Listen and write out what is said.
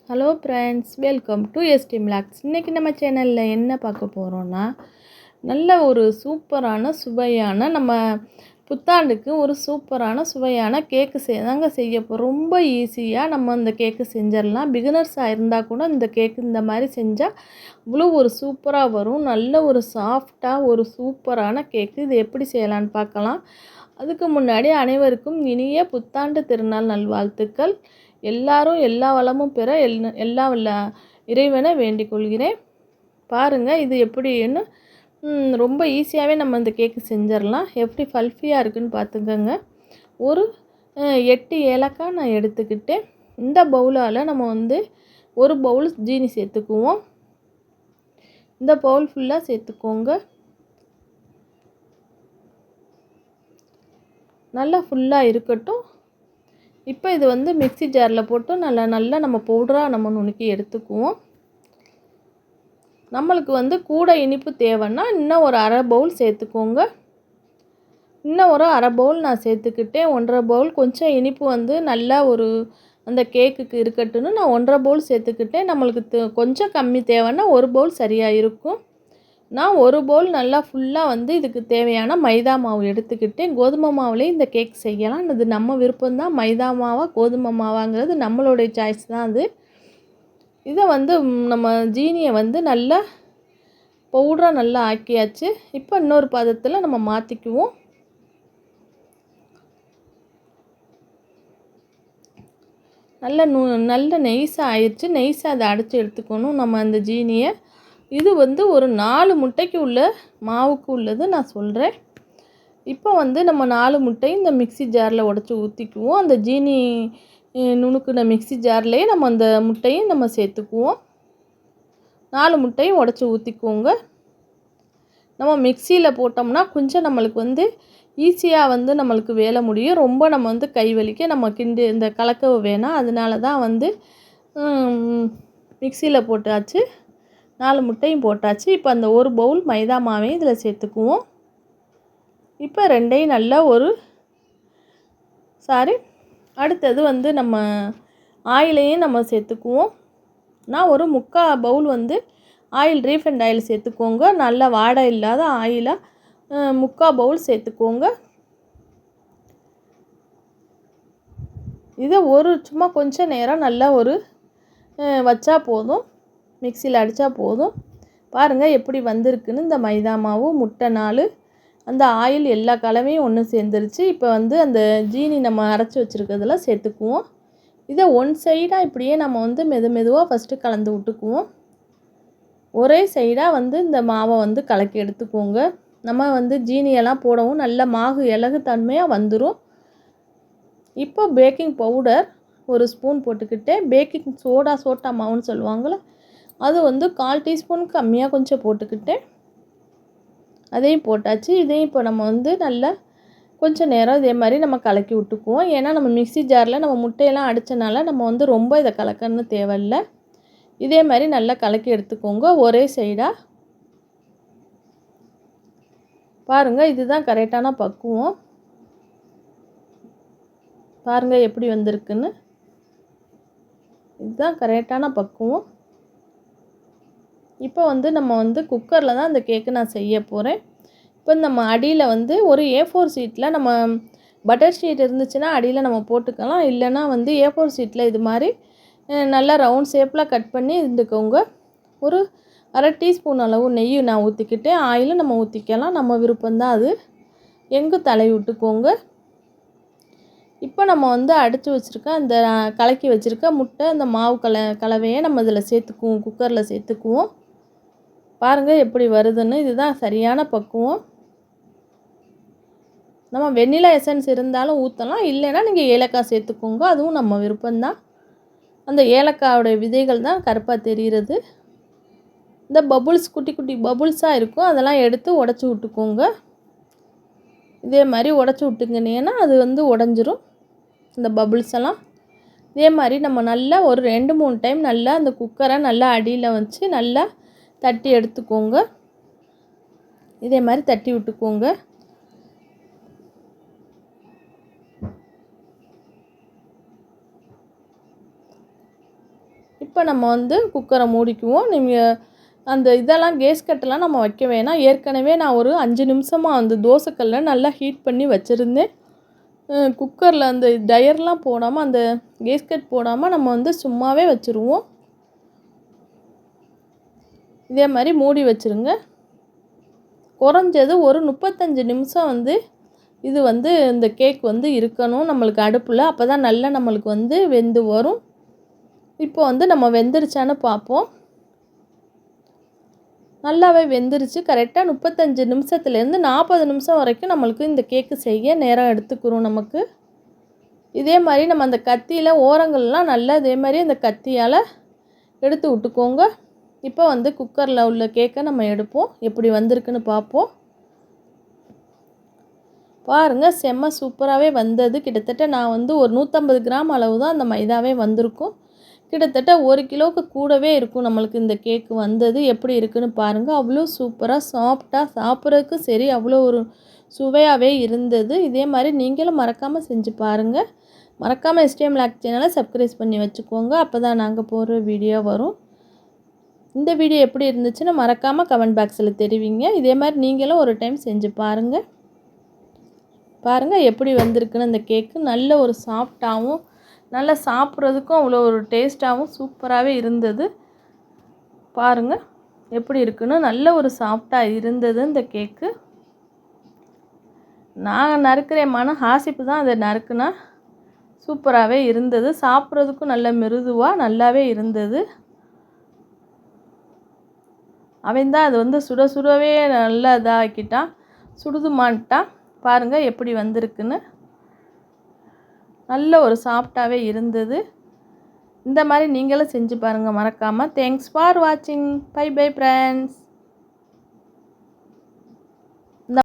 Hello friends, welcome to ST மிளாக்ஸ். இன்றைக்கி நம்ம சேனலில் என்ன பார்க்க போகிறோன்னா, நல்ல ஒரு சூப்பரான சுவையான நம்ம புத்தாண்டுக்கு ஒரு சூப்பரான சுவையான கேக்கு தாங்க செய்ய போகிறோம். ரொம்ப ஈஸியாக நம்ம இந்த கேக்கு செஞ்சிடலாம். பிகினர்ஸாக இருந்தால் கூட இந்த கேக்கு இந்த மாதிரி செஞ்சால் இவ்வளோ ஒரு சூப்பராக வரும். நல்ல ஒரு சாஃப்டாக ஒரு சூப்பரான கேக்கு. இது எப்படி செய்யலான்னு பார்க்கலாம். அதுக்கு முன்னாடி அனைவருக்கும் இனிய புத்தாண்டு திருநாள் நல்வாழ்த்துக்கள். எல்லாரும் எல்லா வளமும் பெற எல்லா வல்ல இறைவனை வேண்டிக் கொள்கிறேன். பாருங்கள் இது எப்படின்னு ரொம்ப ஈஸியாகவே நம்ம இந்த கேக்கு செஞ்சிடலாம். எப்படி ஃபல்ஃபியாக இருக்குதுன்னு பார்த்துக்கோங்க. ஒரு 8 ஏலக்காய் நான் எடுத்துக்கிட்டேன். இந்த பவுலால் நம்ம ஒரு பவுல் ஜீனி சேர்த்துக்குவோம். இந்த பவுல் ஃபுல்லாக சேர்த்துக்கோங்க. நல்லா ஃபுல்லாக இருக்கட்டும். இப்போ இது மிக்ஸி ஜாரில் போட்டு நல்லா நம்ம பவுடராக நம்ம நுணுக்கி எடுத்துக்குவோம். நம்மளுக்கு கூட இனிப்பு தேவைன்னா இன்னும் ஒரு அரை பவுல் சேர்த்துக்கோங்க. இன்னும் ஒரு அரை பவுல் நான் சேர்த்துக்கிட்டேன். 1.5 பவுல் கொஞ்சம் இனிப்பு நல்லா ஒரு அந்த கேக்குக்கு இருக்கட்டும்னு நான் 1.5 பவுல் சேர்த்துக்கிட்டேன். நம்மளுக்கு கொஞ்சம் கம்மி தேவைன்னா 1 பவுல் சரியாக இருக்கும். நான் 1 பவுல் நல்லா ஃபுல்லாக இதுக்கு தேவையான மைதா மாவு எடுத்துக்கிட்டேன். கோதுமை மாவுலேயே இந்த கேக் செய்யலாம். இது நம்ம விருப்பம்தான். மைதா மாவா கோதுமை மாவாங்கிறது நம்மளுடைய சாய்ஸ் தான். இதை நம்ம ஜீனியை நல்லா பவுடராக நல்லா ஆக்கியாச்சு. இப்போ இன்னொரு பாத்திரத்தில் நம்ம மாற்றிக்குவோம். நல்ல நெய்ஸாக ஆயிடுச்சு. நெய்ஸாக அதை அடைச்சி எடுத்துக்கணும் நம்ம அந்த ஜீனியை. இது ஒரு 4 முட்டைக்கு உள்ள மாவுக்கு உள்ளது நான் சொல்கிறேன். இப்போ நம்ம 4 முட்டையும் இந்த மிக்ஸி ஜாரில் உடச்சி ஊற்றிக்குவோம். அந்த ஜீனி நுணுக்குன மிக்ஸி ஜார்லேயே நம்ம அந்த முட்டையும் நம்ம சேர்த்துக்குவோம். 4 முட்டையும் உடச்சி ஊற்றிக்குவோங்க. நம்ம மிக்சியில் போட்டோம்னா கொஞ்சம் நம்மளுக்கு ஈஸியாக நம்மளுக்கு வேலை முடியும். ரொம்ப நம்ம கை வலிக்க நம்ம இந்த கலக்க வேணாம். அதனால தான் மிக்சியில் போட்டாச்சு. 4 முட்டையும் போட்டாச்சு. இப்போ அந்த 1 பவுல் மைதா மாவையும் இதில் சேர்த்துக்குவோம். இப்போ ரெண்டையும் நல்லா அடுத்தது நம்ம ஆயிலையும் நம்ம சேர்த்துக்குவோம். நான் ஒரு 3/4 பவுல் ஆயில் ரீஃபைண்ட் ஆயில் சேர்த்துக்கோங்க. நல்லா வாடை இல்லாத ஆயிலாக 3/4 பவுல் சேர்த்துக்கோங்க. இதை சும்மா கொஞ்சம் நேரம் நல்லா வச்சா போதும். மிக்சியில் அடித்தா போதும். பாருங்கள் எப்படி வந்திருக்குன்னு. இந்த மைதா மாவு, முட்டை 4, அந்த ஆயில் எல்லா கலவையும் ஒன்று சேர்ந்துருச்சு. இப்போ அந்த ஜீனி நம்ம அரைச்சி வச்சுருக்கிறதுல சேர்த்துக்குவோம். இதை ஒன் சைடாக இப்படியே நம்ம மெதுவாக ஃபஸ்ட்டு கலந்து விட்டுக்குவோம். ஒரே சைடாக இந்த மாவை கலக்கி எடுத்துக்கோங்க. நம்ம ஜீனியெல்லாம் போடவும் நல்ல மாவு இலகு தன்மையாக வந்துடும். இப்போ பேக்கிங் பவுடர் 1 ஸ்பூன் போட்டுக்கிட்டே, பேக்கிங் சோட்டா மாவுன்னு சொல்லுவாங்களே, அது 1/4 டீஸ்பூன் கம்மியாக கொஞ்சம் போட்டுக்கிட்டேன். அதையும் போட்டாச்சு. இதையும் இப்போ நம்ம நல்லா கொஞ்சம் நேரம் இதே மாதிரி நம்ம கலக்கி விட்டுக்குவோம். ஏன்னா நம்ம மிக்ஸி ஜாரில் நம்ம முட்டையெல்லாம் அடித்தனால நம்ம ரொம்ப இதை கலக்கணும்னு தேவையில்லை. இதே மாதிரி நல்லா கலக்கி எடுத்துக்கோங்க ஒரே சைடாக. பாருங்கள் இதுதான் கரெக்டான பக்குவம். பாருங்கள் எப்படி வந்திருக்குன்னு. இதுதான் கரெக்டான பக்குவம். இப்போ நம்ம குக்கரில் தான் இந்த கேக்கு நான் செய்ய போகிறேன். இப்போ நம்ம அடியில் ஒரு A4 ஷீட்டில் நம்ம பட்டர் ஷீட் இருந்துச்சுன்னா அடியில் நம்ம போட்டுக்கலாம். இல்லைன்னா A4 ஷீட்டில் இது மாதிரி நல்லா ரவுண்ட் ஷேப்பில் கட் பண்ணி இருந்துக்கோங்க. ஒரு அரை டீஸ்பூன் அளவு நெய் நான் ஊற்றிக்கிட்டேன். ஆயிலும் நம்ம ஊற்றிக்கலாம், நம்ம விருப்பம்தான் அது. எங்கும் தடவி விட்டுக்கோங்க. இப்போ நம்ம அடித்து வச்சுருக்க அந்த கலக்கி வச்சுருக்க முட்டை, அந்த மாவு கலவையை நம்ம இதில் சேர்த்துக்குவோம். குக்கரில் சேர்த்துக்குவோம். பாருங்கள் எப்படி வருதுன்னு. இதுதான் சரியான பக்குவம். நம்ம வெண்ணிலா எசன்ஸ் இருந்தாலும் ஊற்றலாம், இல்லைன்னா நீங்கள் ஏலக்காய் சேர்த்துக்கோங்க. அதுவும் நம்ம விருப்பம்தான். அந்த ஏலக்காயோடைய விதைகள் தான் கருப்பாக தெரிகிறது. இந்த பபுள்ஸ் குட்டி குட்டி பபுள்ஸாக இருக்கும், அதெல்லாம் எடுத்து உடச்சி விட்டுக்கோங்க. இதே மாதிரி உடச்சி விட்டுங்கினீங்கன்னா அது உடஞ்சிரும் இந்த பபுள்ஸ் எல்லாம். இதே மாதிரி நம்ம நல்லா ஒரு 2-3 டைம் நல்லா அந்த குக்கரை நல்லா அடியில் வச்சு நல்லா தட்டி எடுத்துக்கோங்க. இதே மாதிரி தட்டி விட்டுக்கோங்க. இப்போ நம்ம வந்து குக்கரை மூடிக்குவோம். நீங்கள் அந்த இதெல்லாம் கேஸ் கட்டெல்லாம் நம்ம வைக்க வேணாம். ஏற்கனவே நான் ஒரு 5 நிமிஷமாக அந்த தோசைக்கல்லை நல்லா ஹீட் பண்ணி வச்சுருந்தேன். குக்கரில் அந்த டயர்லாம் போடாமல், அந்த கேஸ்கட் போடாமல் நம்ம வந்து சும்மாவே வச்சுருவோம். இதே மாதிரி மூடி வச்சுருங்க. குறைஞ்சது ஒரு 35 நிமிஷம் வந்து இது வந்து இந்த கேக் வந்து இருக்கணும் நம்மளுக்கு அடுப்பில். அப்போ தான் நல்லா நம்மளுக்கு வந்து வெந்து வரும். இப்போ வந்து நம்ம வெந்துருச்சான்னு பார்ப்போம். நல்லாவே வெந்துருச்சு. கரெக்டாக 35 நிமிஷத்துலேருந்து 40 நிமிஷம் வரைக்கும் நம்மளுக்கு இந்த கேக்கு செய்ய நேரம் எடுத்துக்கிறோம் நமக்கு. இதே மாதிரி நம்ம அந்த கத்தியில் ஓரங்கள்லாம் நல்லா இதே மாதிரி அந்த கத்தியால் எடுத்து விட்டுக்கோங்க. இப்போ வந்து குக்கரில் உள்ள கேக்கை நம்ம எடுப்போம். எப்படி வந்திருக்குன்னு பார்ப்போம். பாருங்கள், செம்ம சூப்பராகவே வந்தது. கிட்டத்தட்ட நான் வந்து ஒரு 150 கிராம் அளவு தான் அந்த மைதாவே வந்திருக்கும். கிட்டத்தட்ட 1 கிலோவுக்கு கூடவே இருக்கும் நம்மளுக்கு இந்த கேக்கு வந்தது. எப்படி இருக்குன்னு பாருங்கள். அவ்வளோ சூப்பராக சாஃப்டாக சாப்பிட்றதுக்கு சரி அவ்வளோ ஒரு சுவையாகவே இருந்தது. இதே மாதிரி நீங்களும் மறக்காமல் செஞ்சு பாருங்கள். மறக்காமல் STM Lack சேனலை சப்ஸ்கிரைப் பண்ணி வச்சுக்கோங்க. அப்போ தான் நாங்கள் போடுற வீடியோ வரும். இந்த வீடியோ எப்படி இருந்துச்சுன்னு மறக்காமல் கமெண்ட் பாக்ஸில் தெரிவிங்க. இதே மாதிரி நீங்களும் ஒரு டைம் செஞ்சு பாருங்கள். பாருங்கள் எப்படி வந்திருக்குன்னு அந்த கேக்கு. நல்ல ஒரு சாஃப்டாகவும் நல்லா சாப்பிட்றதுக்கும் அவ்வளோ ஒரு டேஸ்ட்டாகவும் சூப்பராகவே இருந்தது. பாருங்கள் எப்படி இருக்குன்னு. நல்ல ஒரு சாஃப்டாக இருந்தது இந்த கேக்கு. நான் நறுக்கிறேன் ஹாசிப்பு தான் அதை நறுக்குனா சூப்பராகவே இருந்தது. சாப்பிட்றதுக்கும் நல்ல மிருதுவாக நல்லாவே இருந்தது. அவன் தான் அது வந்து சுட சுடவே நல்லா இதாக்கிட்டான், சுடுதுமான்ட்டான். பாருங்கள் எப்படி வந்திருக்குன்னு. நல்ல ஒரு சாஃப்டாகவே இருந்தது. இந்த மாதிரி நீங்களும் செஞ்சு பாருங்கள் மறக்காமல். தேங்க்ஸ் ஃபார் வாட்சிங். Bye bye friends.